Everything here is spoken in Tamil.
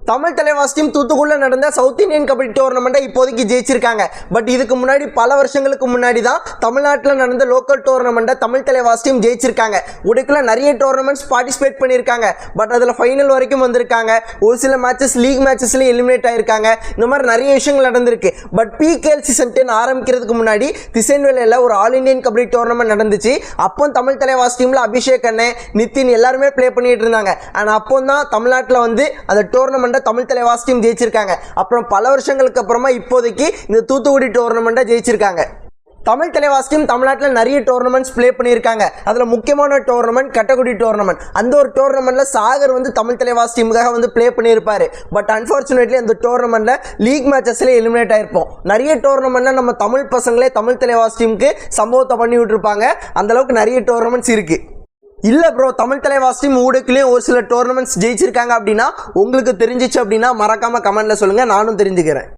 தமிழ் தலைவாஸ் டீம் தூத்துக்குடியில நடந்த சவுத் இந்தியன் கபடி டோர்னமெண்ட்டை இப்போதைக்கு ஜெயிச்சிருக்காங்க. பட் இதுக்கு முன்னாடி பல வருஷங்களுக்கு முன்னாடி தான் தமிழ்நாட்டில் நடந்த லோக்கல் டோர்னமெண்ட்டை தமிழ் தலைவாஸ் டீம் ஜெயிச்சிருக்காங்க. உடைக்குள்ள நிறைய டோர்னமெண்ட்ஸ் பார்ட்டிசிபேட் பண்ணியிருக்காங்க. பட் அதில் ஃபைனல் வரைக்கும் வந்திருக்காங்க. ஒரு சில மேட்சஸ் லீக் மேட்சஸ்லேயும் எலிமினேட் ஆயிருக்காங்க. இந்த மாதிரி நிறைய விஷயங்கள் நடந்திருக்கு. பட் PKL சீசன் 10 ஆரம்பிக்கிறதுக்கு முன்னாடி திசைவேலையில் ஒரு ஆல் இண்டியன் கபடி டோர்னமெண்ட் நடந்துச்சு. அப்போ தமிழ் தலைவாஸ் டீமில் அபிஷேக் அண்ணன், நிதின் எல்லாருமே ப்ளே பண்ணிட்டு இருந்தாங்க. அண்ட் அப்போ தான் தமிழ்நாட்டில் வந்து அந்த டோர்னமெண்ட்டை தமிழ் தலைவாஸ் டீம் ஜெயிச்சிருக்காங்க. அப்புறம் பல வருஷங்களுக்கு அப்புறமா இப்போதைக்கு இந்த தூத்துக்குடி டோர்னமெண்ட்டை ஜெயிச்சிருக்காங்க. தமிழ் தலைவாஸ் டீம் தமிழ்நாட்டில் நிறைய டோர்னமெண்ட்ஸ் ப்ளே பண்ணியிருக்காங்க. அதில் முக்கியமான டோர்னமெண்ட் கட்டக்குடி டோர்னமெண்ட். அந்த ஒரு டோர்னமெண்ட்டில் சாகர் வந்து தமிழ் தலைவாஸ் டீமுக்காக வந்து ப்ளே பண்ணியிருப்பார். பட் அன்ஃபார்ச்சுனேட்லி அந்த டோர்னமெண்ட்டில் லீக் மேட்சஸ்லேயே எலிமினேட் ஆயிருப்போம். நிறைய டோர்னமெண்ட்டில் நம்ம தமிழ் பசங்களே தமிழ் தலைவாஸ் டீமுக்கு சம்பவத்தை பண்ணி விட்டுருப்பாங்க. அந்தளவுக்கு நிறைய டோர்னமெண்ட்ஸ் இருக்குது. இல்லை ப்ரோ, தமிழ் தலைவாஸ் டீம் ஊடகத்துலேயும் ஒரு சில டோர்னமெண்ட்ஸ் ஜெயிச்சிருக்காங்க அப்படின்னா உங்களுக்கு தெரிஞ்சிச்சு அப்படின்னா மறக்காமல் கமெண்ட்டில் சொல்லுங்கள், நானும் தெரிஞ்சுக்கிறேன்.